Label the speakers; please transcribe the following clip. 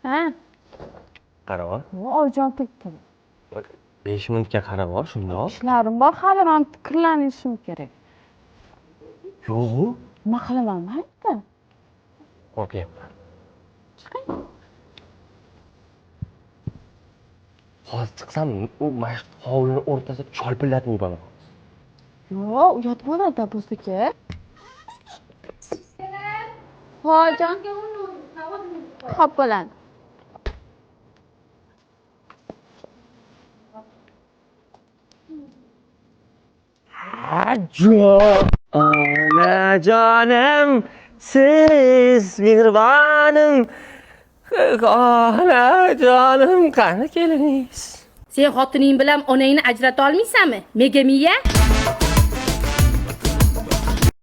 Speaker 1: Ha?
Speaker 2: Qarab ol.
Speaker 1: Oyijon ketdim.
Speaker 2: 5 minutga qarab ol, shundoq.
Speaker 1: Ishlarim bor, hali men kirlanishim kerak.
Speaker 2: Yo'q.
Speaker 1: Nima qilaman mayda?
Speaker 2: Qo'rqyapman. Hozir chiqsam, u mashq hovlini o'rtasida cholpillatib yuboraman.
Speaker 1: Yo'q, uyat bo'ladi bizga. Hojon. Xo'p bo'ladi.
Speaker 2: Onajonim, siz mehribonim. Onajonim, qani keliniz?
Speaker 3: Sen xotining bilan onangni ajrata olmaysanmi? Megamiya?